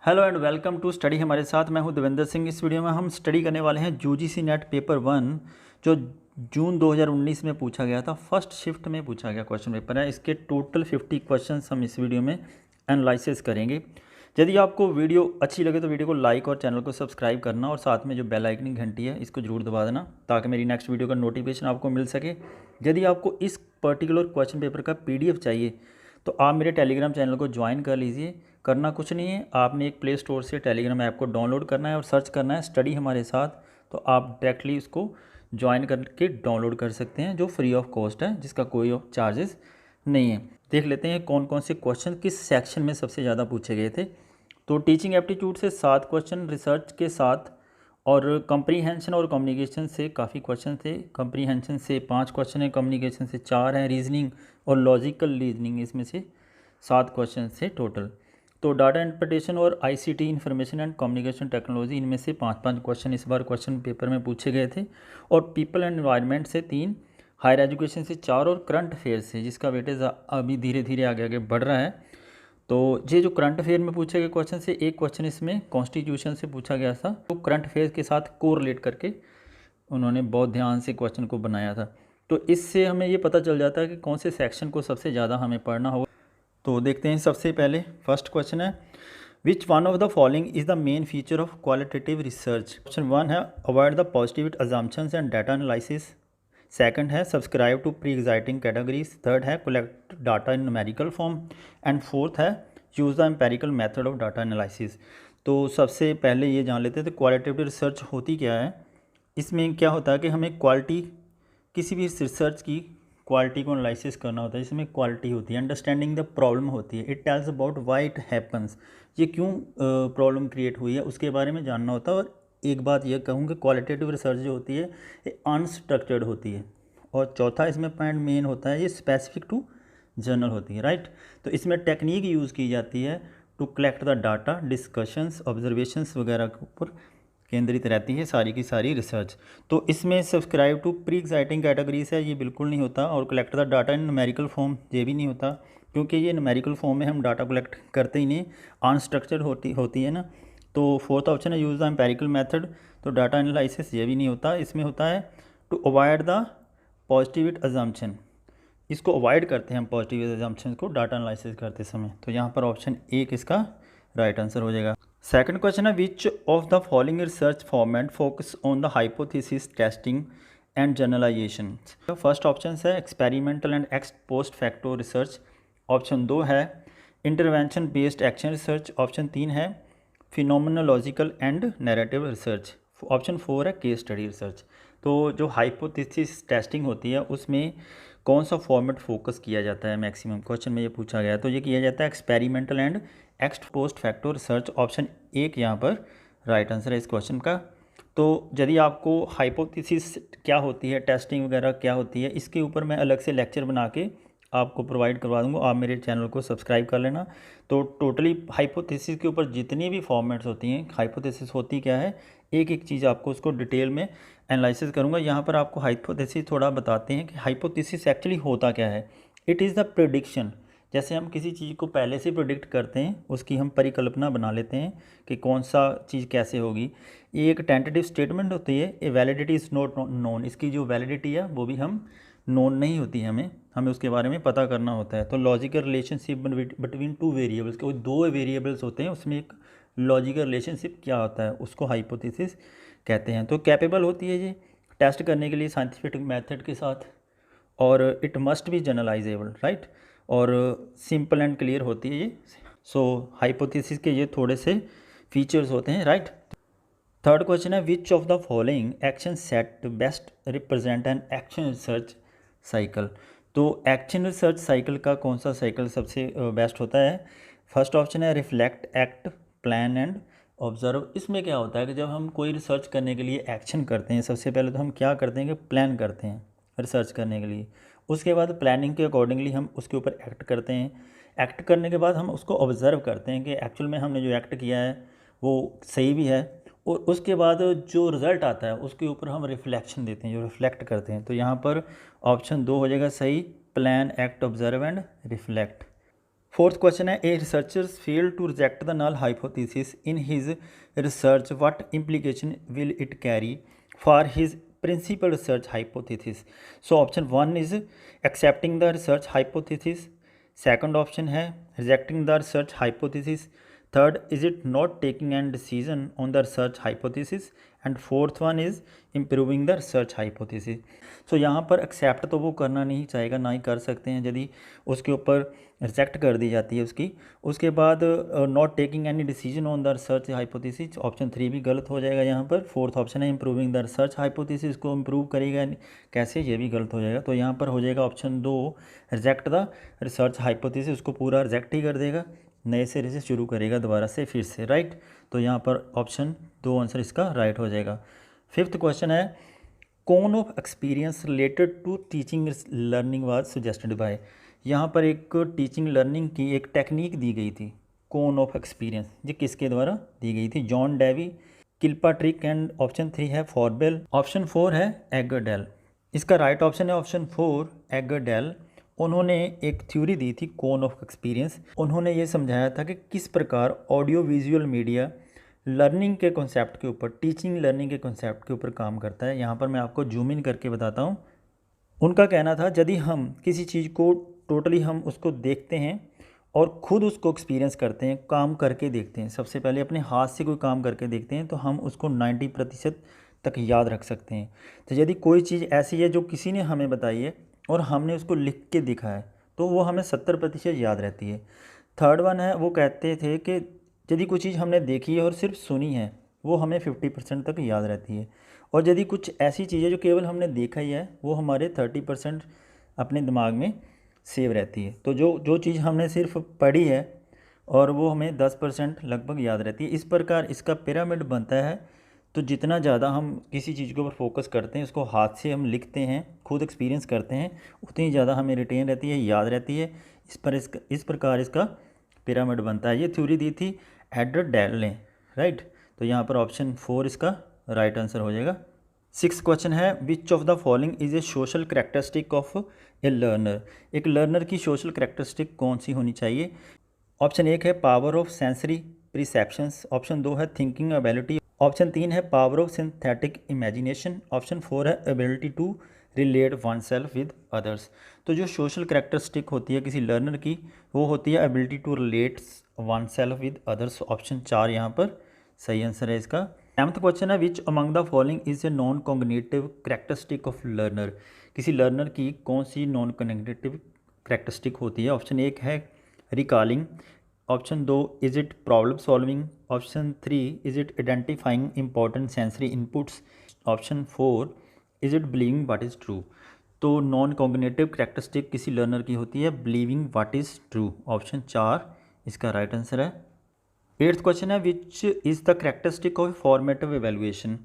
Hello and welcome to study हमारे साथ। मैं हूं देवेंद्र सिंह। इस वीडियो में हम स्टडी करने वाले हैं यूजीसी नेट पेपर 1 जो जून 2019 में पूछा गया था। फर्स्ट शिफ्ट में पूछा गया क्वेश्चन पेपर है। इसके टोटल 50 क्वेश्चंस हम इस वीडियो में एनालिसिस करेंगे। यदि आपको वीडियो अच्छी लगे तो वीडियो को लाइक और चैनल को सब्सक्राइब करना और साथ में जो बेल आइकन की घंटी है इसको जरूर दबा देना ताकि मेरी नेक्स्ट वीडियो का नोटिफिकेशन आपको मिल सके। यदि आपको इस पर्टिकुलर क्वेश्चन पेपर का PDF चाहिए तो आप मेरे टेलीग्राम चैनल को ज्वाइन कर लीजिए। करना कुछ नहीं है, आपने एक प्ले स्टोर से टेलीग्राम ऐप को डाउनलोड करना है और सर्च करना है स्टडी हमारे साथ, तो आप डायरेक्टली इसको ज्वाइन करके डाउनलोड कर सकते हैं जो फ्री ऑफ कॉस्ट है, जिसका कोई चार्जेस नहीं है। देख लेते हैं कौन कौन से क्वेश्चन किस सेक्शन में सबसे ज़्यादा पूछे गए थे। तो टीचिंग एप्टीट्यूड से 7 क्वेश्चन, रिसर्च के 7 और कम्प्रीहेंशन और कम्युनिकेशन से काफ़ी क्वेश्चन थे। कम्प्रीहेंशन से 5 क्वेश्चन है, कम्युनिकेशन से 4 हैं, रीजनिंग और लॉजिकल रीजनिंग इसमें से 7 क्वेश्चन से टोटल। तो डाटा इंटरप्रिटेशन और ICT information and communication technology इनमें से 5-5 क्वेश्चन इस बार क्वेश्चन पेपर में पूछे गए थे। और पीपल एंड एनवायरनमेंट से 3, हायर एजुकेशन से 4 और करंट अफेयर से, जिसका वेटेज अभी धीरे धीरे आगे आगे बढ़ रहा है। तो ये जो करंट अफेयर में पूछे गए क्वेश्चन से एक क्वेश्चन इसमें कॉन्स्टिट्यूशन से पूछा गया था, तो करंट अफेयर के साथ कोरिलेट करके उन्होंने बहुत ध्यान से क्वेश्चन को बनाया था। तो इससे हमें ये पता चल जाता है कि कौन से सेक्शन को सबसे ज़्यादा हमें पढ़ना होगा। तो देखते हैं। सबसे पहले फर्स्ट क्वेश्चन है, which one of the following is the main feature of qualitative research. Option 1 है avoid the positive assumptions and data analysis. Second है subscribe to pre existing categories. Third है collect data in numerical form. And fourth है use the empirical method of data analysis. तो सबसे पहले ये जान लेते हैं तो क्वालिटेटिव रिसर्च होती क्या है। इसमें क्या होता है कि हमें क्वालिटी, किसी भी रिसर्च की क्वालिटी को एनालिसिस करना होता है। इसमें क्वालिटी होती है, अंडरस्टैंडिंग द प्रॉब्लम होती है, it tells about why it happens, ये क्यों प्रॉब्लम क्रिएट हुई है उसके बारे में जानना होता है। और एक बात यह कहूँ कि क्वालिटेटिव रिसर्च जो होती है ये अनस्ट्रक्चर्ड होती है। और चौथा इसमें पॉइंट मेन होता है, ये स्पेसिफिक टू जर्नल होती है, राइट। तो इसमें टेक्निक यूज़ की जाती है to collect the data, discussions, observations वगैरह के ऊपर केंद्रित रहती है सारी की सारी रिसर्च। तो इसमें subscribe to pre exciting categories है, ये बिल्कुल नहीं होता। और collect the data in numerical form, ये भी नहीं होता क्योंकि ये न्यूमेरिकल फॉर्म में हम डाटा कलेक्ट करते ही नहीं, अनस्ट्रक्चर्ड होती है ना। तो फोर्थ ऑप्शन है यूज़ द एम्पेरिकल मेथड, तो डाटा एनालिसिस ये भी नहीं होता। इसमें होता है to avoid the positive assumption, इसको अवॉइड करते हैं हम पॉजिटिव अजम्पशन को डाटा एनालिसिस करते समय। तो यहाँ पर ऑप्शन 1 इसका राइट आंसर हो जाएगा। सेकंड क्वेश्चन है which of the following research format focus on the hypothesis testing and generalization. First option है experimental and ex post facto research. Option 2 है intervention based action research. Option 3 है phenomenological and narrative research. Option 4 है case study research. तो जो hypothesis testing होती है उसमें कौन सा फॉर्मेट फोकस किया जाता है मैक्सिमम, क्वेश्चन में ये पूछा गया। तो ये किया जाता है experimental and ex post facto research. Option 1 यहाँ पर राइट आंसर है इस क्वेश्चन का। तो यदि आपको हाइपोथेसिस क्या होती है, टेस्टिंग वगैरह क्या होती है, इसके ऊपर मैं अलग से लेक्चर बना के आपको प्रोवाइड करवा दूंगा, आप मेरे चैनल को सब्सक्राइब कर लेना। तो टोटली हाइपोथेसिस के ऊपर जितनी भी फॉर्मेट्स होती हैं, हाइपोथेसिस होती क्या है, एक एक चीज़ आपको उसको डिटेल में एनालिसिस करूँगा। यहाँ पर आपको हाइपोथेसिस थोड़ा बताते हैं कि हाइपोथेसिस एक्चुअली होता क्या है। इट इज़ द प्रेडिक्शन, जैसे हम किसी चीज़ को पहले से प्रेडिक्ट करते हैं, उसकी हम परिकल्पना बना लेते हैं कि कौन सा चीज़ कैसे होगी। ये एक टेंटेटिव स्टेटमेंट होती है। ए वैलिडिटी इज़ नॉट नोन, इसकी जो वैलिडिटी है वो भी हम नोन नहीं होती है, हमें उसके बारे में पता करना होता है। तो लॉजिकल रिलेशनशिप बिटवीन 2 वेरिएबल्स, कोई 2 वेरिएबल्स होते हैं उसमें एक लॉजिकल रिलेशनशिप क्या होता है उसको हाइपोथेसिस कहते हैं। तो कैपेबल होती है ये टेस्ट करने के लिए साइंटिफिक मेथड के साथ, और इट मस्ट बी जनरलाइजेबल, राइट, और सिंपल एंड क्लियर होती है ये। सो हाइपोथेसिस के ये थोड़े से फीचर्स होते हैं, राइट। थर्ड क्वेश्चन है which of the following action set best represent an action research cycle. तो एक्शन रिसर्च साइकिल का कौन सा साइकिल सबसे बेस्ट होता है। फर्स्ट ऑप्शन है reflect, act, plan and observe. इसमें क्या होता है कि जब हम कोई रिसर्च करने के लिए एक्शन करते हैं, सबसे पहले तो हम क्या करते हैं कि प्लान करते हैं रिसर्च करने के लिए। उसके बाद प्लानिंग के अकॉर्डिंगली हम उसके ऊपर एक्ट करते हैं। एक्ट करने के बाद हम उसको ऑब्ज़र्व करते हैं कि एक्चुअल में हमने जो एक्ट किया है वो सही भी है, और उसके बाद जो रिज़ल्ट आता है उसके ऊपर हम रिफ्लेक्शन देते हैं, जो रिफ्लेक्ट करते हैं। तो यहाँ पर ऑप्शन 2 हो जाएगा सही, plan, act, observe and reflect. Fourth question है, a researchers fail to reject the null hypothesis in his research, what implication will it carry for his principal research hypothesis. So option 1 is accepting the research hypothesis, second option है rejecting the research hypothesis, third is it not taking an decision on the research hypothesis, and fourth one is improving the research hypothesis. So यहाँ पर accept तो वो करना नहीं चाहेगा, ना ही कर सकते हैं यदि उसके ऊपर रिजेक्ट कर दी जाती है उसकी। उसके बाद not taking any decision on the research hypothesis, option 3 भी गलत हो जाएगा यहाँ पर। फोर्थ ऑप्शन है इम्प्रूविंग द रिसर्च हाइपोथेसिस, को इम्प्रूव करेगा कैसे, ये भी गलत हो जाएगा। तो यहाँ पर हो जाएगा option 2 reject the research hypothesis, उसको पूरा रिजेक्ट ही कर देगा, नए सिरे से शुरू करेगा दोबारा से फिर से, राइट। तो यहाँ पर ऑप्शन 2 आंसर इसका राइट हो जाएगा। फिफ्थ क्वेश्चन है, cone of experience related to teaching learning was suggested by. यहाँ पर एक टीचिंग लर्निंग की एक टेक्निक दी गई थी, कोन ऑफ एक्सपीरियंस, ये किसके द्वारा दी गई थी? जॉन डेवी, किल्पाट्रिक, एंड ऑप्शन 3 है फॉरबेल, ऑप्शन 4 है एगरडेल। इसका राइट ऑप्शन है ऑप्शन 4 एगरडेल। उन्होंने एक थ्योरी दी थी कोन ऑफ एक्सपीरियंस। उन्होंने ये समझाया था कि किस प्रकार ऑडियो विजुअल मीडिया लर्निंग के कॉन्सेप्ट के ऊपर, टीचिंग लर्निंग के कॉन्सेप्ट के ऊपर काम करता है। यहाँ पर मैं आपको जूम इन करके बताता हूँ। उनका कहना था यदि हम किसी चीज़ को टोटली हम उसको देखते हैं और ख़ुद उसको एक्सपीरियंस करते हैं, काम करके देखते हैं, सबसे पहले अपने हाथ से कोई काम करके देखते हैं, तो हम उसको 90% तक याद रख सकते हैं। तो यदि कोई चीज़ ऐसी है जो किसी ने हमें बताई है और हमने उसको लिख के दिखा है, तो वो हमें 70% याद रहती है। थर्ड वन है, वो कहते थे कि यदि कोई चीज़ हमने देखी है और सिर्फ सुनी है, वो हमें 50% तक याद रहती है। और यदि कुछ ऐसी चीज़ें जो केवल हमने देखा ही है, वो हमारे 30% अपने दिमाग में सेव रहती है। तो जो चीज़ हमने सिर्फ पढ़ी है और वो हमें 10% लगभग याद रहती है। इस प्रकार इसका पिरामिड बनता है। तो जितना ज़्यादा हम किसी चीज़ के ऊपर फोकस करते हैं, उसको हाथ से हम लिखते हैं, खुद एक्सपीरियंस करते हैं, उतनी ज़्यादा हमें रिटेन रहती है, याद रहती है। इस प्रकार इसका पिरामिड बनता है। ये थ्योरी दी थी एडरडेल ने, राइट। तो यहाँ पर ऑप्शन 4 इसका राइट आंसर हो जाएगा। सिक्स क्वेश्चन है, which of the following is a social characteristic of a learner. एक लर्नर की सोशल कैरेक्टरिस्टिक कौन सी होनी चाहिए? ऑप्शन 1 है power of sensory perceptions, option 2 है थिंकिंग एबिलिटी, ऑप्शन 3 है power of synthetic imagination, option 4 है ability to relate one self with others. तो जो सोशल कैरेक्टरिस्टिक होती है किसी लर्नर की, वो होती है ability to relate one self with others. Option 4 यहाँ पर सही आंसर है इसका। 7th क्वेश्चन है, which among the following is a non cognitive characteristic of learner. किसी लर्नर की कौन सी नॉन कॉग्निटिव कैरेक्टरिस्टिक होती है? ऑप्शन 1 है recalling, option 2 is it problem solving, option 3 is it identifying important sensory inputs, option 4 is it believing what is true. तो non cognitive characteristic किसी learner की होती है believing what is true, option 4 इसका right answer है। 8th question है, which is the characteristic of formative evaluation.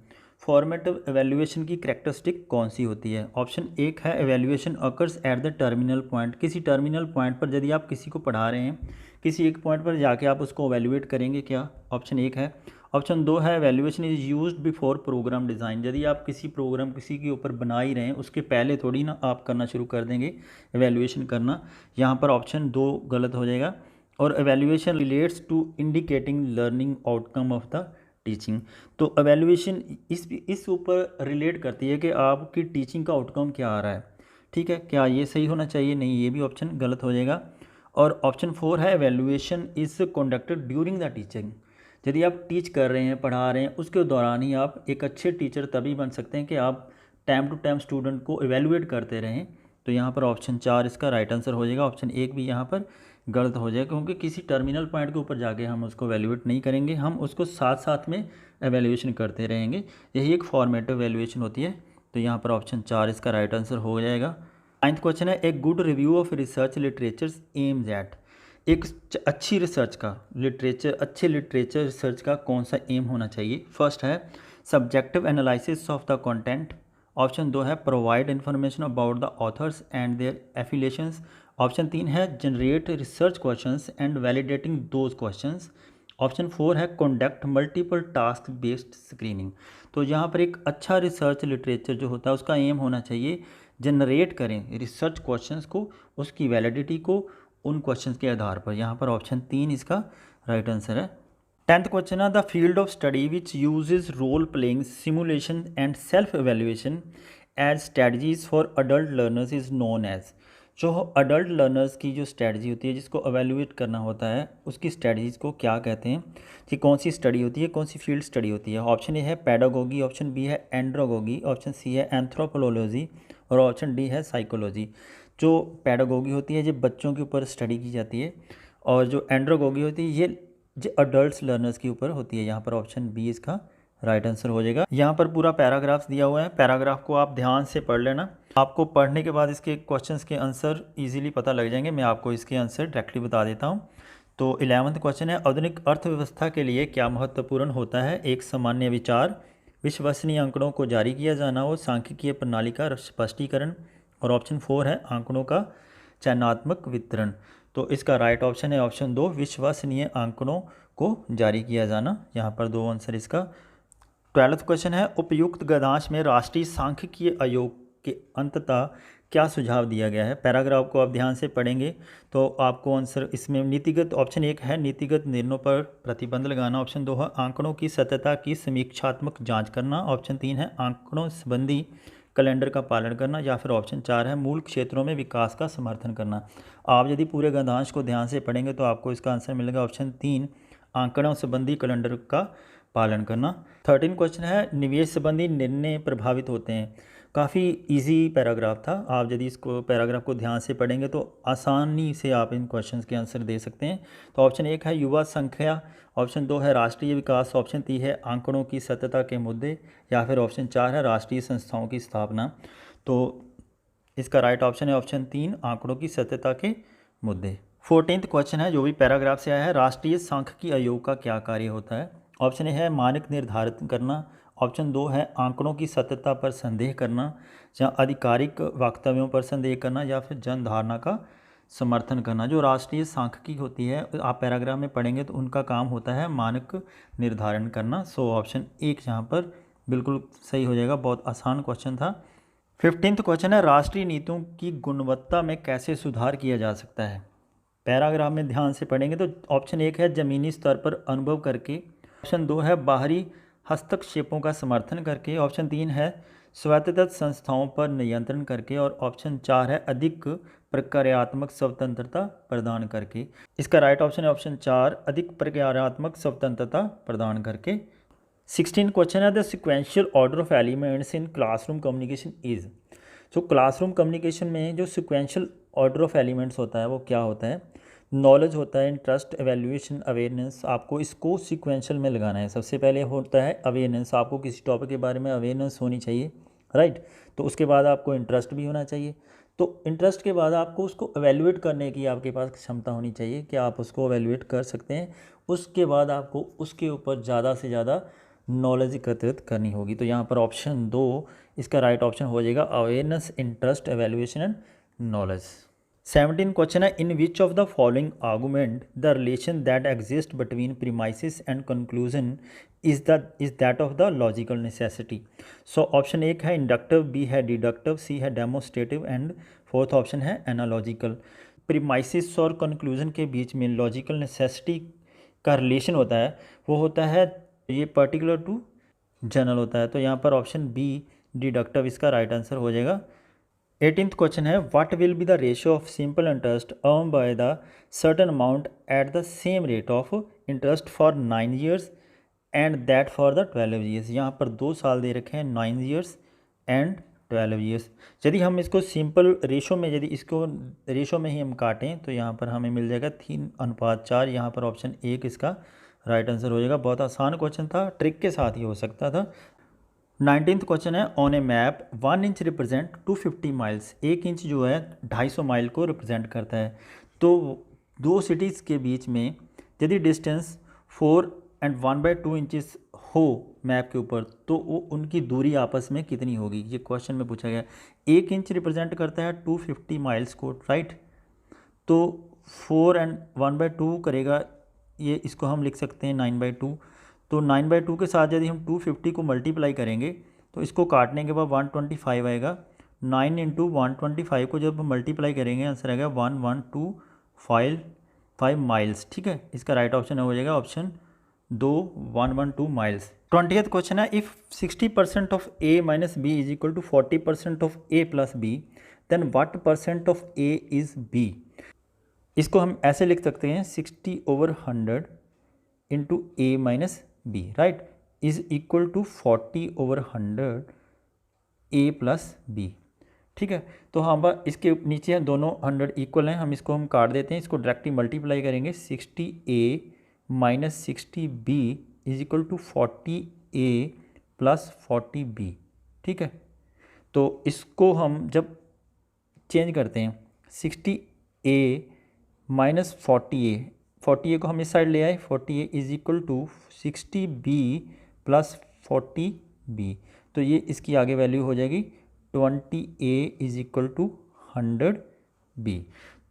Formative evaluation की characteristic कौन सी होती है? ऑप्शन 1 है evaluation occurs at the terminal point. किसी टर्मिनल पॉइंट पर यदि आप किसी को पढ़ा रहे हैं, किसी एक पॉइंट पर जाके आप उसको एवेल्युएट करेंगे क्या? ऑप्शन 1 है। ऑप्शन 2 है evaluation is used before programme design. यदि आप किसी प्रोग्राम किसी के ऊपर बना ही रहे हैं, उसके पहले थोड़ी ना आप करना शुरू कर देंगे एवेल्युएशन करना। यहाँ पर ऑप्शन 2 गलत हो जाएगा। और evaluation relates to indicating learning outcome of the teaching. तो एवेल्युएशन इस ऊपर रिलेट करती है कि आपकी टीचिंग का आउटकम क्या आ रहा है, ठीक है। क्या ये सही होना चाहिए? नहीं, ये भी ऑप्शन गलत हो जाएगा। और ऑप्शन 4 है evaluation is conducted during the teaching. यदि आप टीच कर रहे हैं, पढ़ा रहे हैं, उसके दौरान ही आप एक अच्छे टीचर तभी बन सकते हैं कि आप टाइम टू टाइम स्टूडेंट को एवेल्युएट करते रहें। तो यहाँ पर ऑप्शन 4 इसका राइट आंसर हो जाएगा। ऑप्शन 1 भी यहाँ पर गलत हो जाएगा, क्योंकि किसी टर्मिनल पॉइंट के ऊपर जाके हम उसको एवेल्युएट नहीं करेंगे, हम उसको साथ साथ में एवेल्युएशन करते रहेंगे। यही एक फॉर्मेटिव एवेल्युएशन होती है। तो यहाँ पर ऑप्शन 4 इसका राइट आंसर हो जाएगा। 9th क्वेश्चन है, एक good review of research literatures aims at. एक अच्छी रिसर्च का अच्छे लिटरेचर रिसर्च का कौन सा एम होना चाहिए? फर्स्ट है subjective analysis of the content, option 2 है provide information about the authors and their affiliations, option 3 है generate research questions and validating those questions, option 4 है conduct multiple task based screening. तो यहाँ पर एक अच्छा रिसर्च लिटरेचर जो होता है उसका एम होना चाहिए जनरेट करें रिसर्च क्वेश्चंस को, उसकी वैलिडिटी को उन क्वेश्चन के आधार पर। यहाँ पर ऑप्शन 3 इसका राइट आंसर है। 10th क्वेश्चन है the field of study which uses role playing simulation and self evaluation as strategies for adult learners is known as. जो अडल्ट लर्नर्स की जो स्ट्रेटजी होती है जिसको एवेल्यूएट करना होता है उसकी स्ट्रेटजीज को क्या कहते हैं, कि कौन सी स्टडी होती है, कौन सी फील्ड स्टडी होती है। ऑप्शन ए है पैडागोगी, ऑप्शन बी है एंड्रोगोगी, ऑप्शन सी है एंथ्रोपोलॉजी और ऑप्शन डी है साइकोलॉजी। जो पैडागोगी होती है जो बच्चों के ऊपर स्टडी की जाती है और जो एंड्रोगोगी होती है ये जो अडल्ट लर्नर्स के ऊपर होती है। यहाँ पर ऑप्शन बी इसका राइट आंसर हो जाएगा। यहाँ पर पूरा पैराग्राफ्स दिया हुआ है, पैराग्राफ को आप ध्यान से पढ़ लेना। आपको पढ़ने के बाद इसके क्वेश्चंस के आंसर इजीली पता लग जाएंगे। मैं आपको इसके आंसर डायरेक्टली बता देता हूँ। तो 11वां क्वेश्चन है आधुनिक अर्थव्यवस्था के लिए क्या महत्वपूर्ण होता है। एक सामान्य विचार, विश्वसनीय आंकड़ों को जारी किया जाना और सांख्यिकीय प्रणाली का स्पष्टीकरण और ऑप्शन 4 है आंकड़ों का चयनात्मक वितरण। तो इसका राइट ऑप्शन है ऑप्शन 2 विश्वसनीय आंकड़ों को जारी किया जाना। यहाँ पर 2 आंसर इसका। 12th क्वेश्चन है उपयुक्त गद्यांश में राष्ट्रीय सांख्यिकीय आयोग के अंततः क्या सुझाव दिया गया है। पैराग्राफ को आप ध्यान से पढ़ेंगे तो आपको आंसर इसमें नीतिगत, ऑप्शन 1 है नीतिगत निर्णयों पर प्रतिबंध लगाना, ऑप्शन 2 है आंकड़ों की सत्यता की समीक्षात्मक जांच करना, ऑप्शन 3 है आंकड़ों संबंधी कैलेंडर का पालन करना या फिर ऑप्शन 4 है मूल क्षेत्रों में विकास का समर्थन करना। आप यदि पूरे गद्यांश को ध्यान से पढ़ेंगे तो आपको इसका आंसर मिलेगा ऑप्शन 3 आंकड़ों संबंधी कैलेंडर का पालन करना। 13 क्वेश्चन है निवेश संबंधी निर्णय प्रभावित होते हैं। काफ़ी इजी पैराग्राफ था, आप यदि इसको पैराग्राफ को ध्यान से पढ़ेंगे तो आसानी से आप इन क्वेश्चंस के आंसर दे सकते हैं। तो ऑप्शन 1 है युवा संख्या, ऑप्शन 2 है राष्ट्रीय विकास, ऑप्शन 3 है आंकड़ों की सत्यता के मुद्दे या फिर ऑप्शन 4 है राष्ट्रीय संस्थाओं की स्थापना। तो इसका राइट ऑप्शन है ऑप्शन 3 आंकड़ों की सत्यता के मुद्दे। 14th क्वेश्चन है जो भी पैराग्राफ से आया है राष्ट्रीय सांख्यिकी आयोग का क्या कार्य होता है। ऑप्शन ए है मानक निर्धारित करना, ऑप्शन 2 है आंकड़ों की सत्यता पर संदेह करना या आधिकारिक वक्तव्यों पर संदेह करना या फिर जन धारणा का समर्थन करना। जो राष्ट्रीय सांख्यिकी होती है आप पैराग्राफ में पढ़ेंगे तो उनका काम होता है मानक निर्धारण करना। सो ऑप्शन 1 यहाँ पर बिल्कुल सही हो जाएगा, बहुत आसान क्वेश्चन था। 15th क्वेश्चन है राष्ट्रीय नीतियों की गुणवत्ता में कैसे सुधार किया जा सकता है। पैराग्राफ में ध्यान से पढ़ेंगे तो ऑप्शन 1 है ज़मीनी स्तर पर अनुभव करके, ऑप्शन 2 है बाहरी हस्तक्षेपों का समर्थन करके, ऑप्शन 3 है स्वायत्त संस्थाओं पर नियंत्रण करके और ऑप्शन 4 है अधिक प्रक्रियात्मक स्वतंत्रता प्रदान करके। इसका राइट ऑप्शन है ऑप्शन 4 अधिक प्रक्रियात्मक स्वतंत्रता प्रदान करके। 16 क्वेश्चन है the sequential order of elements in classroom communication is. जो क्लासरूम कम्युनिकेशन में जो सिक्वेंशियल ऑर्डर ऑफ एलिमेंट्स होता है वो क्या होता है। नॉलेज होता है, इंटरेस्ट, एवेल्यूएशन, अवेयरनेस। आपको इसको सिक्वेंशियल में लगाना है। सबसे पहले होता है अवेयरनेस, आपको किसी टॉपिक के बारे में अवेयरनेस होनी चाहिए, राइट। तो उसके बाद आपको इंटरेस्ट भी होना चाहिए। तो इंटरेस्ट के बाद आपको उसको एवेल्यूएट करने की आपके पास क्षमता होनी चाहिए कि आप उसको एवेल्यूएट कर सकते हैं। उसके बाद आपको उसके ऊपर ज़्यादा से ज़्यादा नॉलेज एकत्रित करनी होगी। तो यहाँ पर ऑप्शन 2 इसका राइट ऑप्शन हो जाएगा awareness, interest, evaluation and knowledge. 17 question है in which of the following argument the relation that exist between premises and conclusion is that of the logical necessity. So option 1 है inductive, B है deductive, C है demonstrative and 4th option है analogical. Premises और conclusion के बीच में logical necessity का relation होता है, वो होता है ये पर्टिकुलर टू जनरल होता है। तो यहाँ पर ऑप्शन बी डिडक्टिव इसका राइट आंसर हो जाएगा। 18th क्वेश्चन है what will be the ratio of simple interest earn by the certain amount at the same rate of interest for 9 years and that for the 12 years. यहाँ पर 2 साल दे रखे हैं, 9 years and 12 years. यदि हम इसको simple ratio में, यदि इसको रेशो में ही हम काटें तो यहाँ पर हमें मिल जाएगा 3:4। यहाँ पर ऑप्शन 1 इसका राइट आंसर हो जाएगा। बहुत आसान क्वेश्चन था, ट्रिक के साथ ही हो सकता था। 19th क्वेश्चन है on A map 1 inch represent 250 miles. 1 inch जो है 250 माइल को रिप्रेजेंट करता है। तो 2 सिटीज़ के बीच में यदि डिस्टेंस 4 and 1/2 इंचेस हो मैप के ऊपर तो वो उनकी दूरी आपस में कितनी होगी, ये क्वेश्चन में पूछा गया। 1 इंच रिप्रेजेंट करता है 250 माइल्स को, राइट। तो 4 and 1/2 करेगा, ये इसको हम लिख सकते हैं 9/2। तो 9/2 के साथ यदि हम 250 को मल्टीप्लाई करेंगे तो इसको काटने के बाद 125 आएगा। 9 × 125 को जब मल्टीप्लाई करेंगे आंसर आएगा 112 5 माइल्स। ठीक है, इसका राइट ऑप्शन हो जाएगा ऑप्शन 2 112 माइल्स। 20th क्वेश्चन है, if 60% of a minus B is equal to 40% of a plus B, then what percent of a is b। इसको हम ऐसे लिख सकते हैं 60/100 into a minus B, right, is equal to 40/100 a plus B. ठीक है, तो हम इसके नीचे हैं दोनों 100 इक्वल हैं, हम इसको हम काट देते हैं, इसको डायरेक्टली मल्टीप्लाई करेंगे। 60a minus 60b is equal to 40a plus 40b। ठीक है, तो इसको हम जब चेंज करते हैं 60a माइनस 40a को हम इस साइड ले आए, 40a is equal to 60b plus 40b, तो ये इसकी आगे वैल्यू हो जाएगी 20a is equal to 100b।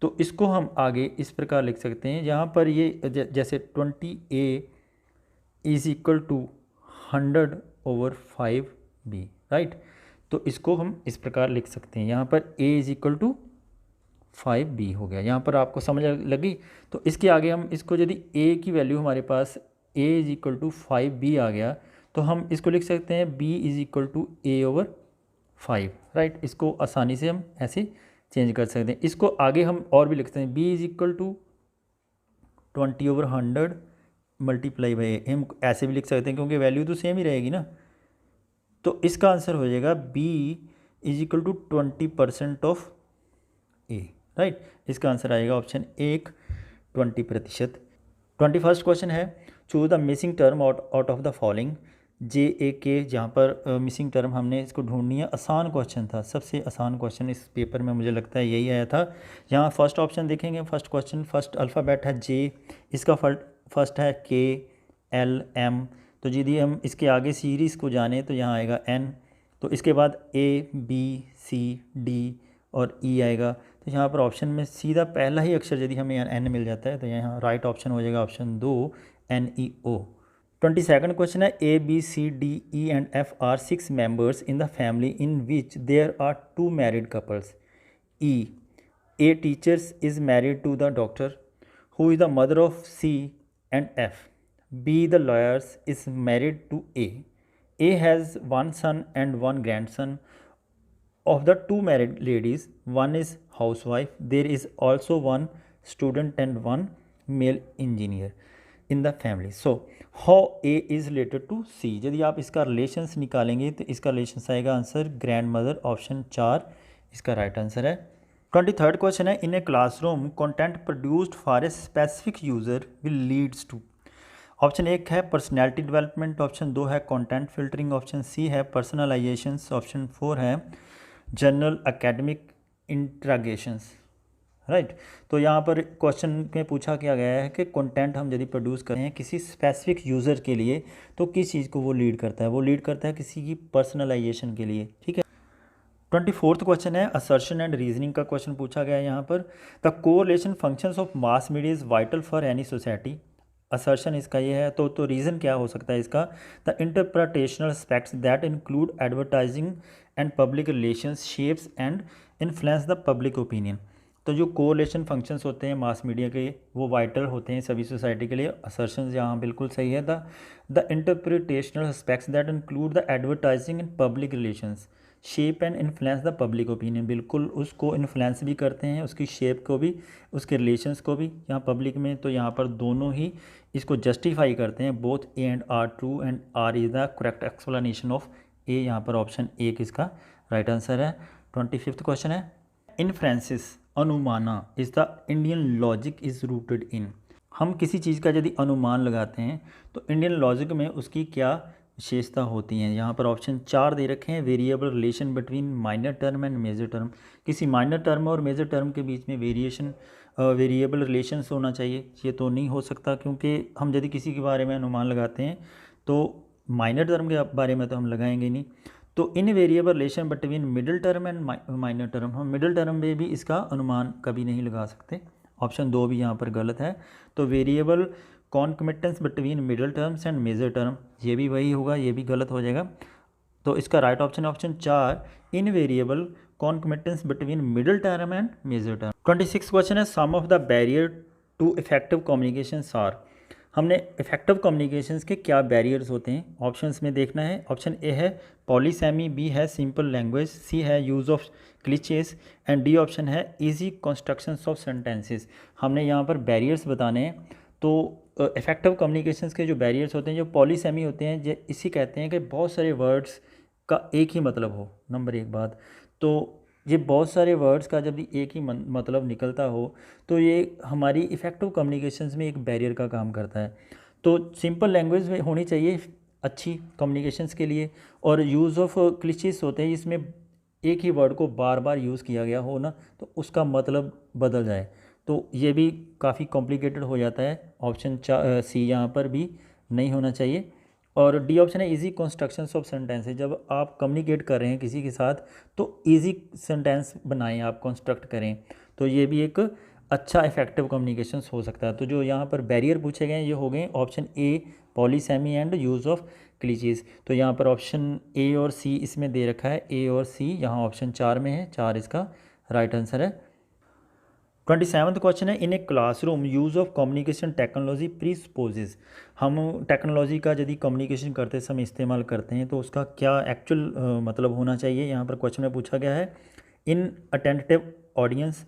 तो इसको हम आगे इस प्रकार लिख सकते हैं, यहाँ पर ये जैसे 20a is equal to 100/5b, right, तो इसको हम इस प्रकार लिख सकते हैं। यहाँ पर a is equal to 5b हो गया, यहाँ पर आपको समझ लगी। तो इसके आगे हम इसको यदि a की वैल्यू हमारे पास a is equal to 5b आ गया, तो हम इसको लिख सकते हैं b is equal to a/5, right, इसको आसानी से हम ऐसे चेंज कर सकते हैं। इसको आगे हम और भी लिख सकते हैं, b is equal to 20/100 multiply by a, हम ऐसे भी लिख सकते हैं क्योंकि वैल्यू तो सेम ही रहेगी ना। तो इसका आंसर हो जाएगा b is equal to 20% of a, right, इसका आंसर आएगा ऑप्शन 1 20%। 21st क्वेश्चन है, choose the missing term out of the following. JAK, जहाँ पर मिसिंग टर्म हमने इसको ढूंढनी है। आसान क्वेश्चन था, सबसे आसान क्वेश्चन इस पेपर में मुझे लगता है यही आया था। यहाँ फर्स्ट ऑप्शन देखेंगे, फर्स्ट क्वेश्चन, फर्स्ट अल्फ़ाबेट है J, इसका फर्स्ट है K L M, तो यदि हम इसके आगे सीरीज़ को जाने तो यहाँ आएगा N, तो इसके बाद A B C D और E आएगा। तो यहाँ पर ऑप्शन में सीधा पहला ही अक्षर यदि हमें N मिल जाता है तो यहाँ राइट ऑप्शन हो जाएगा ऑप्शन 2 NEO। 22nd क्वेश्चन है, A B C D E and F are 6 members in the family in which there are 2 married couples. A teacher is married to the doctor who is the mother of C and F. B, the lawyer is married to A. A has one son and one grandson. Of the 2 married ladies, one is housewife. There is also one student and one male engineer in the family. So how A is related to C? यदि आप इसका relations निकालेंगे तो इसका relations आएगा answer grand mother, option 4 इसका right answer है। 23rd question है, in a classroom content produced for a specific user will leads to. Option 1 है पर्सनैलिटी डेवलपमेंट, ऑप्शन 2 है कंटेंट फिल्टरिंग, ऑप्शन सी है पर्सनलाइजेशंस, ऑप्शन 4 है जनरल एकेडमिक इंट्रागेशंस, राइट। तो यहाँ पर क्वेश्चन में पूछा क्या गया है कि कंटेंट हम यदि प्रोड्यूस करें हैं किसी स्पेसिफिक यूज़र के लिए तो किस चीज़ को वो लीड करता है, वो लीड करता है किसी की पर्सनलाइजेशन के लिए। ठीक है। 24th क्वेश्चन है, असर्शन एंड रीजनिंग का क्वेश्चन पूछा गया है यहाँ पर। The correlation functions of mass media is vital for any society. Assertion इसका ये है, तो रीज़न क्या हो सकता है इसका, the interpretational aspects that include advertising and public relations shapes and influence the public opinion. तो जो कोरिलेशन फंक्शंस होते हैं मास मीडिया के वो वाइटल होते हैं सभी सोसाइटी के लिए। असर्शन यहाँ बिल्कुल सही है। The interpretational aspects that include the advertising and public relations shape and influence the public opinion, बिल्कुल उसको इन्फ्लुएंस भी करते हैं, उसकी शेप को भी, उसके रिलेशंस को भी यहाँ पब्लिक में। तो यहाँ पर दोनों ही इसको जस्टिफाई करते हैं। Both A and R true and R is the correct explanation of A. यहाँ पर ऑप्शन 1 इसका राइट आंसर है। 25th क्वेश्चन है, inferences anumana is the Indian logic is rooted in. हम किसी चीज़ का यदि अनुमान लगाते हैं तो इंडियन लॉजिक में उसकी क्या विशेषता होती हैं। यहाँ पर ऑप्शन 4 दे रखे हैं, variable relation between minor term and major term. किसी माइनर टर्म और मेजर टर्म के बीच में वेरिएबल रिलेशंस होना चाहिए। ये तो नहीं हो सकता क्योंकि हम यदि किसी के बारे में अनुमान लगाते हैं तो माइनर टर्म के बारे में तो हम लगाएंगे नहीं। तो invariable relation between middle term and minor term, हम मिडिल टर्म में भी इसका अनुमान कभी नहीं लगा सकते। ऑप्शन 2 भी यहाँ पर गलत है। तो variable concomitance between middle terms and major term, ये भी वही होगा, ये भी गलत हो जाएगा। तो इसका राइट ऑप्शन है option 4, invariable concomitance between middle term and major term. 26 question है, some of the barrier to effective communications are. हमने इफेक्टिव कम्युनिकेशंस के क्या बैरियर्स होते हैं ऑप्शंस में देखना है। ऑप्शन ए है पॉलीसेमी, बी है सिंपल लैंग्वेज, सी है use of क्लिचेस and D option है इजी कंस्ट्रक्शंस ऑफ सेंटेंसेस। हमने यहाँ पर बैरियर्स बताने हैं। तो इफेक्टिव कम्युनिकेशंस के जो बैरियर्स होते हैं, जो पॉलीसेमी होते हैं, जो इसी कहते हैं कि बहुत सारे वर्ड्स का एक ही मतलब हो। नंबर एक बात, तो ये बहुत सारे वर्ड्स का जब एक ही मतलब निकलता हो तो ये हमारी इफ़ेक्टिव कम्युनिकेशंस में एक बैरियर का काम करता है। तो सिंपल लैंग्वेज में होनी चाहिए अच्छी कम्युनिकेशंस के लिए, और यूज़ ऑफ क्लिचेस होते हैं जिसमें एक ही वर्ड को बार बार यूज़ किया गया हो ना, तो उसका मतलब बदल जाए, तो ये भी काफ़ी कॉम्प्लिकेटेड हो जाता है। ऑप्शन सी यहाँ पर भी नहीं होना चाहिए। और डी ऑप्शन है इजी कंस्ट्रक्शंस ऑफ सेंटेंसेस। जब आप कम्युनिकेट कर रहे हैं किसी के साथ तो इजी सेंटेंस बनाएं, आप कंस्ट्रक्ट करें, तो ये भी एक अच्छा इफेक्टिव कम्युनिकेशंस हो सकता है। तो जो यहाँ पर बैरियर पूछे गए ये हो गए option A polysemy and use of cliches. तो यहाँ पर ऑप्शन ए और सी इसमें दे रखा है, ए और सी यहाँ ऑप्शन 4 में है, 4 इसका राइट आंसर है। 27th क्वेश्चन है, in a classroom use of communication technology presupposes. हम टेक्नोलॉजी का यदि कम्युनिकेशन करते समय इस्तेमाल करते हैं तो उसका क्या एक्चुअल मतलब होना चाहिए, यहाँ पर क्वेश्चन में पूछा गया है। इन अटेंटिव ऑडियंस,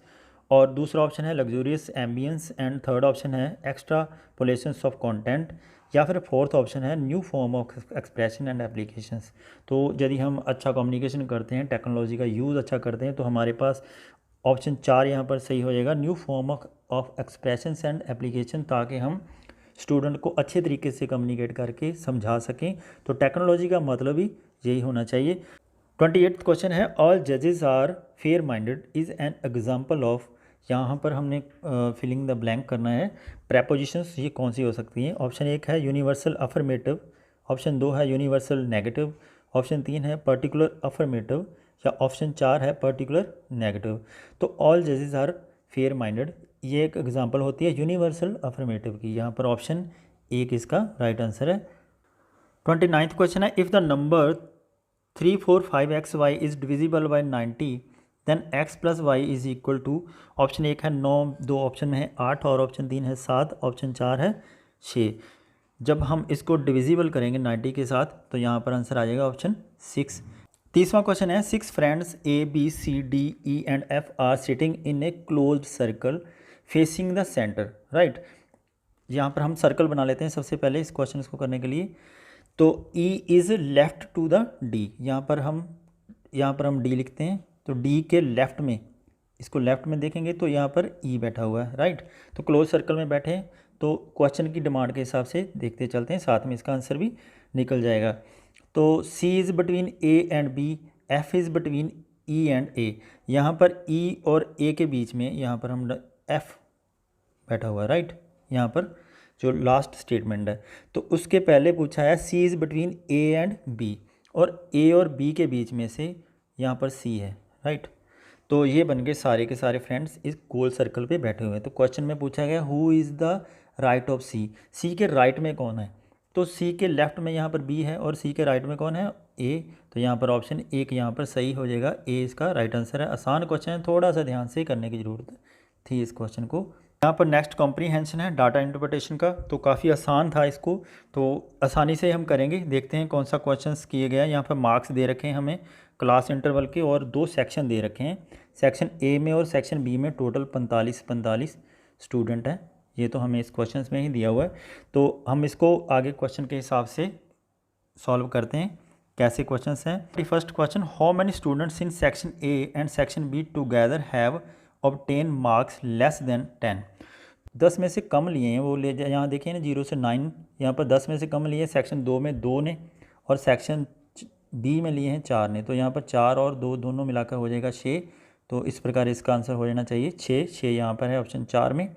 और दूसरा ऑप्शन है luxurious ambience, and third option है एक्स्ट्रापोलेशंस ऑफ कंटेंट, या फिर फोर्थ ऑप्शन है new form of expression and applications. तो यदि हम अच्छा कम्युनिकेशन करते हैं, टेक्नोलॉजी का यूज़ अच्छा करते हैं, तो हमारे पास ऑप्शन 4 यहाँ पर सही हो जाएगा, new form of expressions and application, ताकि हम स्टूडेंट को अच्छे तरीके से कम्युनिकेट करके समझा सकें। तो टेक्नोलॉजी का मतलब ही यही होना चाहिए। 28th क्वेश्चन है, ऑल जजेस are fair minded is an example of. यहाँ पर हमने फिलिंग द ब्लैंक करना है। प्रेपोजिशंस ये कौन सी हो सकती हैं। ऑप्शन 1 है यूनिवर्सल अफर्मेटिव, ऑप्शन 2 है यूनिवर्सल नेगेटिव, ऑप्शन 3 है पर्टिकुलर अफर्मेटिव, या ऑप्शन 4 है पर्टिकुलर नेगेटिव। तो ऑल जजेस आर फेयर माइंडेड ये एक एग्जांपल होती है यूनिवर्सल अफर्मेटिव की। यहाँ पर ऑप्शन 1 इसका राइट आंसर है। 29th क्वेश्चन है, if the number 345xy is divisible by 90 then x plus Y is equal to. Option 1 है 9, 2 ऑप्शन में है 8, और ऑप्शन 3 है 7, ऑप्शन 4 है 6। जब हम इसको डिविजिबल करेंगे 90 के साथ तो यहाँ पर आंसर आ जाएगा ऑप्शन 6। 30वां क्वेश्चन है, 6 friends A B C D E and F are sitting in a closed circle facing the centre, right. यहाँ पर हम सर्कल बना लेते हैं सबसे पहले इस क्वेश्चन को करने के लिए। तो E is left to the D, यहाँ पर हम D लिखते हैं, तो D के लेफ्ट में, इसको लेफ्ट में देखेंगे तो यहाँ पर E बैठा हुआ है, राइट। तो क्लोज सर्कल में बैठे हैं, तो क्वेश्चन की डिमांड के हिसाब से देखते चलते हैं, साथ में इसका आंसर भी निकल जाएगा। तो C is between A and B, F is between E and A। यहाँ पर E और A के बीच में यहाँ पर हम F बैठा हुआ है, राइट। यहाँ पर जो लास्ट स्टेटमेंट है, तो उसके पहले पूछा है C is between A and B, और ए और बी के बीच में से यहाँ पर सी है, राइट। तो ये बन गए सारे के सारे फ्रेंड्स इस गोल सर्कल पे बैठे हुए हैं। तो क्वेश्चन में पूछा गया who is the right of C, C के राइट में कौन है। तो सी के लेफ्ट में यहाँ पर बी है और सी के राइट में कौन है, ए। तो यहाँ पर ऑप्शन 1 यहाँ पर सही हो जाएगा, ए इसका राइट आंसर है। आसान क्वेश्चन है, थोड़ा सा ध्यान से करने की ज़रूरत थी इस क्वेश्चन को। यहाँ पर नेक्स्ट कॉम्प्रीहेंशन है डाटा इंटरप्रिटेशन का, तो काफ़ी आसान था इसको, तो आसानी से हम करेंगे। देखते हैं कौन सा क्वेश्चंस किए गए हैं। यहाँ पर मार्क्स दे रखे हैं हमें क्लास इंटरवल के, और 2 सेक्शन दे रखे हैं, सेक्शन ए में और सेक्शन बी में टोटल 45 स्टूडेंट हैं। ये तो हमें इस क्वेश्चन में ही दिया हुआ है, तो हम इसको आगे क्वेश्चन के हिसाब से सॉल्व करते हैं। कैसे क्वेश्चंस हैं। First question, how many students in section A and section be together have obtain marks less than 10। 10 में से कम लिए हैं वो, ले जाए यहाँ देखिए ना 0 से 9, यहाँ पर 10 में से कम लिए सेक्शन 2 में 2 ने, और सेक्शन बी में लिए हैं 4 ने। तो यहाँ पर 4 और 2 दोनों मिलाकर हो जाएगा 6। तो इस प्रकार इसका आंसर हो जाना चाहिए 6 यहाँ पर है ऑप्शन 4 में।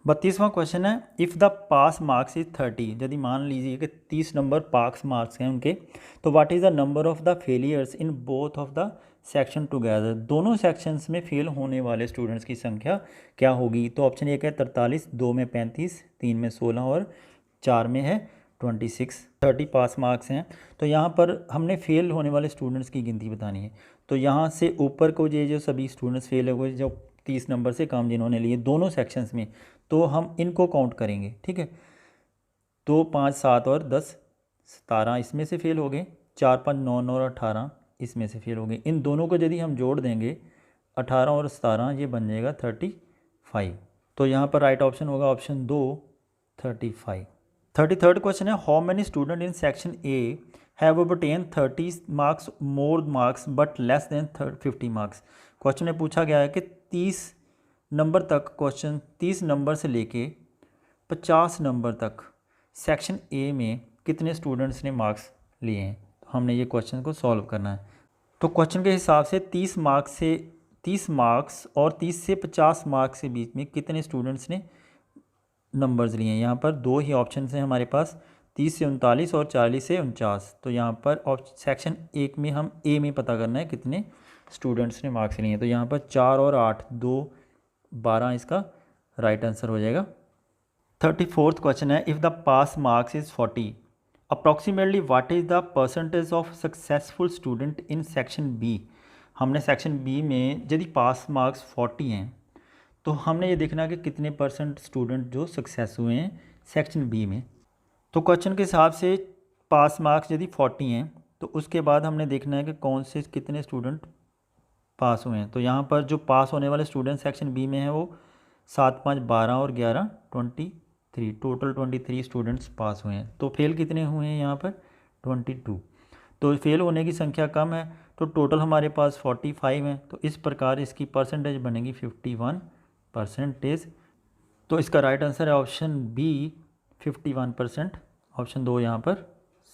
32वां क्वेश्चन है, if the pass marks is 30, यदि मान लीजिए कि 30 नंबर पास मार्क्स हैं उनके, तो what is the number of the failures in both of the section together. दोनों सेक्शंस में फेल होने वाले स्टूडेंट्स की संख्या क्या होगी। तो ऑप्शन 1 है 43, 2 में 35, 3 में 16 और 4 में है 26। 30 पास मार्क्स हैं, तो यहाँ पर हमने फेल होने वाले स्टूडेंट्स की गिनती बतानी है। तो यहाँ से ऊपर को ये जो सभी स्टूडेंट्स फेल हो गए, जो 30 नंबर से कम जिन्होंने लिए दोनों सेक्शंस में, तो हम इनको काउंट करेंगे, ठीक है। तो 5, 7 और 10, 17 इसमें से फेल हो गए, 4, 5, 9, 9 और 18 इसमें से फेल हो गए। इन दोनों को यदि हम जोड़ देंगे 18 और 17, ये बन जाएगा 35। तो यहाँ पर राइट ऑप्शन होगा ऑप्शन 2, 35। 33rd क्वेश्चन है, how many student in section A have obtained 30 marks more marks but less than 50 marks. Question में पूछा गया है कि 30 नंबर तक, क्वेश्चन 30 नंबर से लेके 50 नंबर तक सेक्शन ए में कितने स्टूडेंट्स ने मार्क्स लिए हैं। तो हमने ये क्वेश्चन को सॉल्व करना है। तो क्वेश्चन के हिसाब से 30 मार्क्स और 30 से 50 मार्क्स के बीच में कितने स्टूडेंट्स ने नंबर्स लिए हैं। यहाँ पर दो ही ऑप्शन हैं हमारे पास, 30 से 39 और 40 से 49। तो यहाँ पर सेक्शन 1 में हम ए में पता करना है कितने स्टूडेंट्स ने मार्क्स लिए हैं। तो यहाँ पर 4 और 8, 2, 12 इसका राइट आंसर हो जाएगा। 34th क्वेश्चन है, if the pass marks is 40 approximately what is the percentage of successful student in section B. हमने सेक्शन बी में यदि पास मार्क्स 40 हैं तो हमने ये देखना है कि कितने परसेंट स्टूडेंट जो सक्सेस हुए हैं सेक्शन बी में। तो क्वेश्चन के हिसाब से पास मार्क्स यदि 40 हैं तो उसके बाद हमने देखना है कि कौन से कितने स्टूडेंट पास हुए हैं। तो यहाँ पर जो पास होने वाले स्टूडेंट सेक्शन बी में हैं वो 7, 5, 12 और 11, 23, टोटल 23 स्टूडेंट्स पास हुए हैं। तो फेल कितने हुए हैं यहाँ पर 22। तो फेल होने की संख्या कम है, तो टोटल हमारे पास 45 हैं। तो इस प्रकार इसकी परसेंटेज बनेगी 51%। तो इसका राइट आंसर है ऑप्शन बी 51%। ऑप्शन 2 यहाँ पर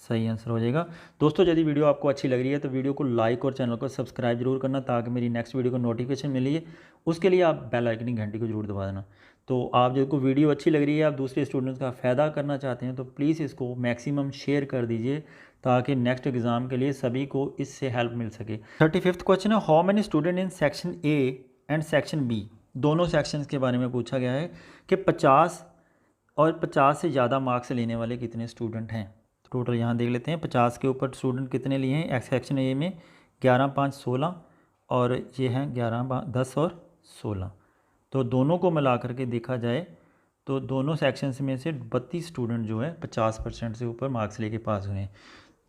सही आंसर हो जाएगा। दोस्तों यदि वीडियो आपको अच्छी लग रही है तो वीडियो को लाइक और चैनल को सब्सक्राइब जरूर करना, ताकि मेरी नेक्स्ट वीडियो को नोटिफिकेशन मिले। उसके लिए आप बेल आइकन की घंटी को जरूर दबा देना। तो आप जिनको वीडियो अच्छी लग रही है, आप दूसरे स्टूडेंट्स का फ़ायदा करना चाहते हैं, तो प्लीज़ इसको मैक्सिमम शेयर कर दीजिए, ताकि नेक्स्ट एग्ज़ाम के लिए सभी को इससे हेल्प मिल सके। 35th क्वेश्चन है, how many student in section A and section B, दोनों सेक्शंस के बारे में पूछा गया है कि 50 और 50 से ज़्यादा मार्क्स लेने वाले कितने स्टूडेंट हैं। टोटल यहाँ देख लेते हैं, 50 के ऊपर स्टूडेंट कितने लिए हैं। सेक्शन ए में 11, 5, 16 और ये हैं 11, 10 और 16। तो दोनों को मिला करके देखा जाए तो दोनों सेक्शंस में से 32 स्टूडेंट जो है 50% से ऊपर मार्क्स लेके पास हुए हैं।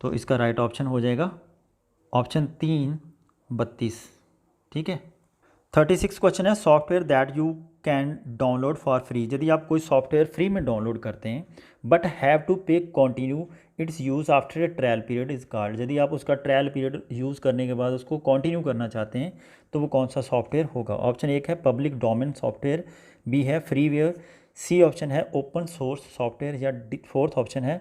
तो इसका राइट ऑप्शन हो जाएगा ऑप्शन 3, 32। ठीक है। 36 क्वेश्चन है, software that you can download for free. यदि आप कोई सॉफ्टवेयर फ्री में डाउनलोड करते हैं बट हैव टू पे continue its use after a trial period is called. यदि आप उसका ट्रायल पीरियड यूज़ करने के बाद उसको कंटिन्यू करना चाहते हैं तो वो कौन सा सॉफ्टवेयर होगा। ऑप्शन 1 है पब्लिक डोमेन सॉफ्टवेयर, बी है फ्रीवेयर, सी ऑप्शन है ओपन सोर्स सॉफ्टवेयर, या 4th ऑप्शन है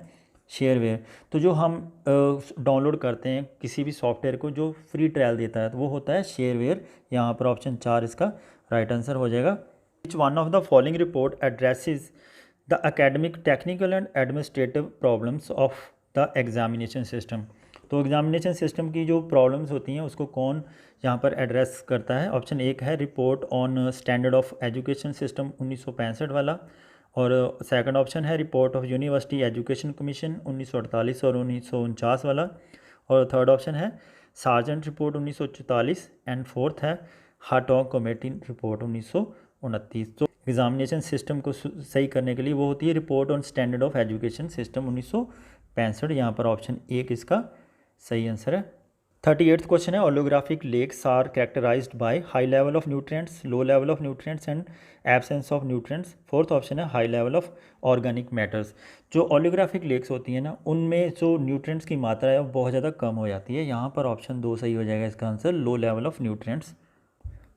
शेयरवेयर। तो जो हम डाउनलोड करते हैं किसी भी सॉफ्टवेयर को जो फ्री ट्रायल देता है तो वो होता है शेयरवेयर। यहाँ पर ऑप्शन 4 इसका राइट आंसर हो जाएगा। विच one of the following report addresses the academic technical and administrative problems of the examination system. तो एग्जामिनेशन सिस्टम की जो प्रॉब्लम्स होती हैं उसको कौन यहाँ पर एड्रेस करता है। ऑप्शन 1 है report on standard of education system 1965 वाला, और सेकंड ऑप्शन है report of university education commission 1948 और 1949 वाला, और थर्ड ऑप्शन है सार्जेंट रिपोर्ट 1944, एंड फोर्थ है हार्टॉग कमेटी रिपोर्ट 1929। तो एग्जामिनेशन सिस्टम को सही करने के लिए वो होती है report on standard of education system 1965। यहाँ पर ऑप्शन 1 इसका सही आंसर है। 38th क्वेश्चन है, oligotrophic lakes are characterized by high level of nutrients, low level of nutrients and absence of nutrients. Fourth option है high level of organic matters. जो oligotrophic lakes होती हैं ना, उनमें जो न्यूट्रिएंट्स की मात्रा है वो बहुत ज़्यादा कम हो जाती है। यहाँ पर ऑप्शन 2 सही हो जाएगा इसका answer, low level of nutrients.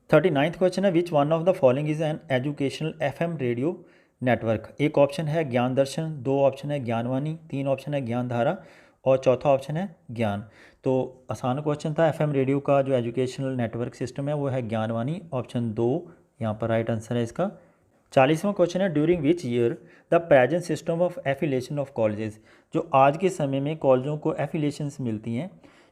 39th question है, which one of the following is an educational FM radio network. एक ऑप्शन है ज्ञान दर्शन, 2 ऑप्शन है ज्ञानवाणी, 3 ऑप्शन है ज्ञान धारा और चौथा ऑप्शन है ज्ञान। तो आसान क्वेश्चन था। FM रेडियो का जो एजुकेशनल नेटवर्क सिस्टम है वो है ज्ञानवाणी, ऑप्शन 2 यहाँ पर राइट आंसर है इसका। 40वां क्वेश्चन है, during which year the present system of affiliation of colleges. जो आज के समय में कॉलेजों को एफिलेशंस मिलती हैं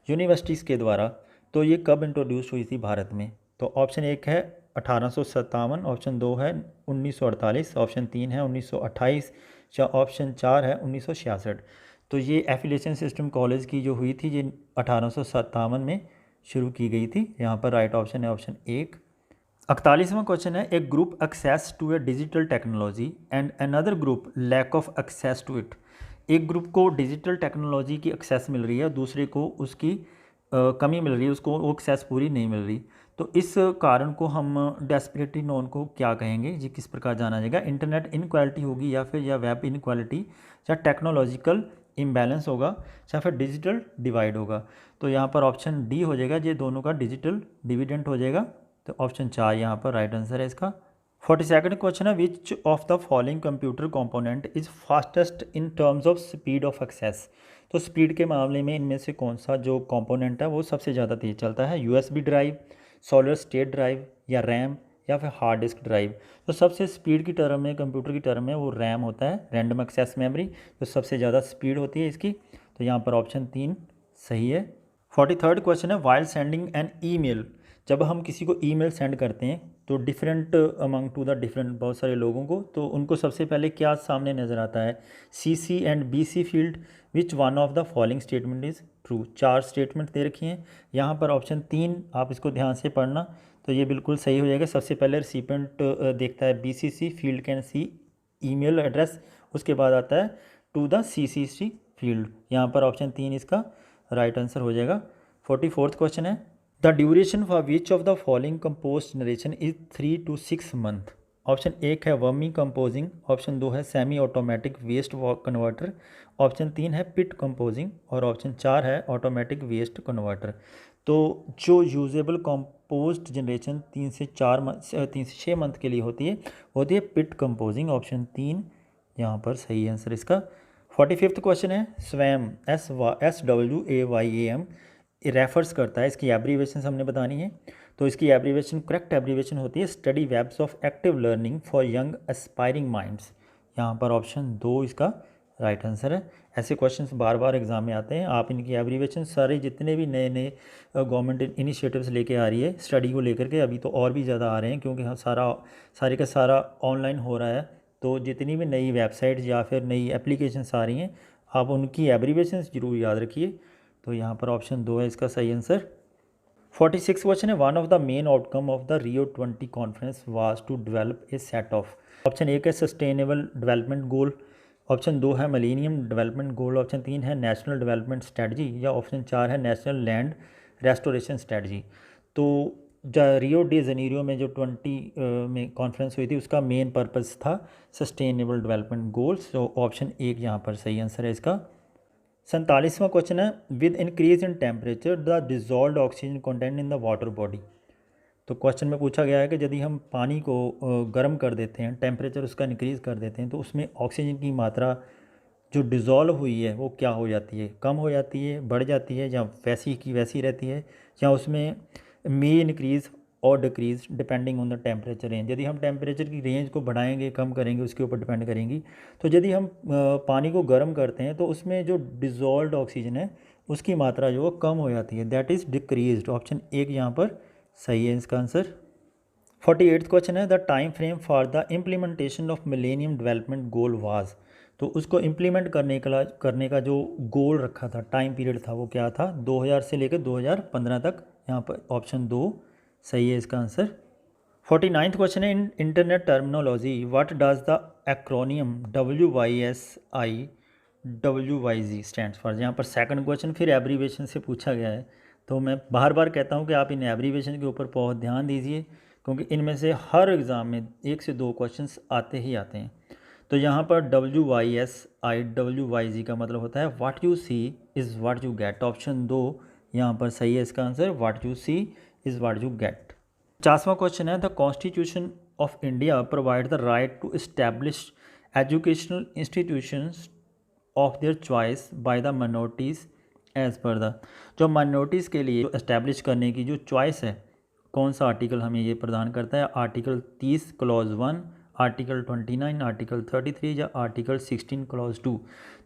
यूनिवर्सिटीज़ के द्वारा, तो ये कब इंट्रोड्यूस हुई थी भारत में। तो ऑप्शन 1 है 1857, ऑप्शन 2 है 1948, ऑप्शन 3 है 1928, या ऑप्शन 4 है 1966। तो ये एफिलेशन सिस्टम कॉलेज की जो हुई थी ये 1857 में शुरू की गई थी। यहाँ पर राइट ऑप्शन है ऑप्शन 1। 41वां क्वेश्चन है, a group access to a digital technology and another group lack of access to it. एक ग्रुप को डिजिटल टेक्नोलॉजी की एक्सेस मिल रही है, दूसरे को उसकी कमी मिल रही है, उसको वो एक्सेस पूरी नहीं मिल रही। तो इस कारण को हम डेस्परेटली नोन को क्या कहेंगे जी, किस प्रकार जाना जाएगा? इंटरनेट इनक्वालिटी होगी या फिर या वेब इनक्वालिटी या टेक्नोलॉजिकल इम्बैलेंस होगा या फिर डिजिटल डिवाइड होगा। तो यहाँ पर ऑप्शन डी हो जाएगा, ये दोनों का डिजिटल डिविडेंट हो जाएगा। तो ऑप्शन 4 यहाँ पर राइट आंसर है इसका। 42nd क्वेश्चन है, which of the following computer component is fastest in terms of speed of access. तो स्पीड के मामले में इनमें से कौन सा जो कंपोनेंट है वो सबसे ज़्यादा तेज़ चलता है? USB drive, solid state drive या रैम या फिर हार्ड डिस्क ड्राइव। तो सबसे स्पीड की टर्म में, कंप्यूटर की टर्म में, वो रैम होता है, रैंडम एक्सेस मेमोरी। तो सबसे ज़्यादा स्पीड होती है इसकी। तो यहाँ पर ऑप्शन 3 सही है। 43rd क्वेश्चन है, वाइल सेंडिंग एन ईमेल। जब हम किसी को ईमेल सेंड करते हैं तो different among to the different बहुत सारे लोगों को, तो उनको सबसे पहले क्या सामने नज़र आता है? CC and BC field, which one of the following statement is true. 4 statement दे रखी हैं यहाँ पर। ऑप्शन 3 आप इसको ध्यान से पढ़ना, तो ये बिल्कुल सही हो जाएगा। सबसे पहले रिसिपेंट देखता है BCC field can see email address, उसके बाद आता है टू द CCC फील्ड। यहाँ पर ऑप्शन 3 इसका राइट आंसर हो जाएगा। 44th क्वेश्चन है, the duration for which of the following compost generation is 3 to 6 month. Option 1 है वर्मी कंपोजिंग, ऑप्शन 2 है semi automatic waste converter, option 3 है पिट कंपोजिंग और ऑप्शन 4 है ऑटोमेटिक वेस्ट कन्वर्टर। तो जो यूजेबल कंपोस्ट जनरेशन 3 से 6 month के लिए होती है पिट कंपोजिंग। ऑप्शन 3 यहाँ पर सही आंसर इसका। 45th क्वेश्चन है, स्वैम SWAYAM रेफर्स करता है, इसकी एब्रीवेशन हमने बतानी है। तो इसकी एब्रीवेशन, करेक्ट एब्रीवेशन होती है study webs of active learning for young aspiring minds. यहाँ पर ऑप्शन 2 इसका राइट आंसर है। ऐसे क्वेश्चंस बार बार एग्जाम में आते हैं। आप इनकी एब्रीवेशन सारे जितने भी नए नए गवर्नमेंट इनिशिएटिव्स लेके आ रही है स्टडी को लेकर के, अभी तो और भी ज़्यादा आ रहे हैं क्योंकि हम सारे का सारा ऑनलाइन हो रहा है। तो जितनी भी नई वेबसाइट्स या फिर नई एप्लीकेशंस आ रही हैं, आप उनकी एब्रीवेशन ज़रूर याद रखिए। तो यहाँ पर ऑप्शन 2 है इसका सही आंसर। 46 क्वेश्चन है, one of the main outcome of the Rio 20 conference was to develop a set of. Option 1 है सस्टेनेबल डेवलपमेंट गोल, ऑप्शन 2 है मिलेनियम डेवलपमेंट गोल, ऑप्शन 3 है नेशनल डेवलपमेंट स्ट्रेटजी या ऑप्शन 4 है national land restoration strategy. तो Rio de Janeiro में जो 20 में conference हुई थी उसका मेन पर्पस था सस्टेनेबल डेवलपमेंट गोल्स। तो ऑप्शन 1 यहाँ पर सही आंसर है इसका। 47वां क्वेश्चन है, with increase in temperature the dissolved oxygen content in the water body. तो क्वेश्चन में पूछा गया है कि यदि हम पानी को गर्म कर देते हैं, टेम्परेचर उसका इंक्रीज़ कर देते हैं, तो उसमें ऑक्सीजन की मात्रा जो डिज़ोल्व हुई है वो क्या हो जाती है? कम हो जाती है, बढ़ जाती है, या वैसी की वैसी रहती है, या उसमें मे इंक्रीज़ और decrease depending on the temperature range. यदि हम टेम्परेचर की रेंज को बढ़ाएंगे, कम करेंगे, उसके ऊपर डिपेंड करेंगी। तो यदि हम पानी को गर्म करते हैं तो उसमें जो डिज़ोल्व्ड ऑक्सीजन है उसकी मात्रा जो वो कम हो जाती है, दैट इज़ डिक्रीज्ड। ऑप्शन 1 यहाँ पर सही है इसका आंसर। 48th क्वेश्चन है, the time frame for the implementation of millennium development goal was. तो उसको इम्प्लीमेंट करने का जो गोल रखा था, टाइम पीरियड था, वो क्या था? 2000 से लेकर 2015 तक। यहाँ पर ऑप्शन 2 सही है इसका आंसर। 49th क्वेश्चन है, in internet terminology what does the acronym WYSI WYZ stands for. यहाँ पर सेकंड क्वेश्चन फिर एब्रीवेशन से पूछा गया है। तो मैं बार बार कहता हूँ कि आप इन एब्रीवेशन के ऊपर बहुत ध्यान दीजिए क्योंकि इनमें से हर एग्ज़ाम में 1 से 2 क्वेश्चंस आते ही आते हैं। तो यहाँ पर WYSI WYZ का मतलब होता है what you see is what you get. Option 2 यहाँ पर सही है इसका answer, what you see is what you get. 50वां क्वेश्चन है, the constitution of India provide the right to establish educational institutions of their choice by the minorities as per the. जो minorities के लिए इस्टेब्लिश करने की जो choice है, कौन सा आर्टिकल हमें ये प्रदान करता है? आर्टिकल 30 क्लॉज 1, आर्टिकल 29, आर्टिकल 33 या आर्टिकल 16 क्लॉज 2।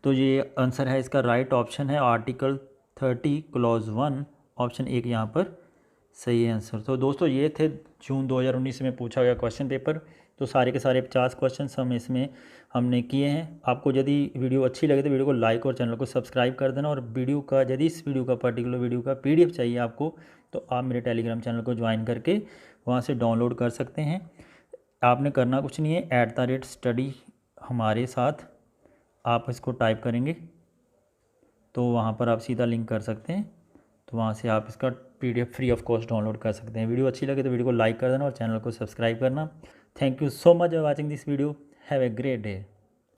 तो ये आंसर है इसका राइट ऑप्शन है आर्टिकल 30 क्लॉज 1। ऑप्शन 1 यहाँ पर सही है आंसर। तो दोस्तों ये थे जून 2019 में पूछा गया क्वेश्चन पेपर। तो सारे के सारे 50 क्वेश्चन हमने किए हैं। आपको यदि वीडियो अच्छी लगे तो वीडियो को लाइक और चैनल को सब्सक्राइब कर देना। और यदि इस वीडियो का पर्टिकुलर वीडियो का PDF चाहिए आपको तो आप मेरे टेलीग्राम चैनल को ज्वाइन करके वहाँ से डाउनलोड कर सकते हैं। आपने करना कुछ नहीं है, @study हमारे साथ आप इसको टाइप करेंगे तो वहाँ पर आप सीधा लिंक कर सकते हैं। तो वहाँ से आप इसका PDF free of cost download कर सकते हैं। वीडियो अच्छी लगे तो वीडियो को लाइक कर देना और चैनल को सब्सक्राइब करना। Thank you so much for watching this video. Have a great day.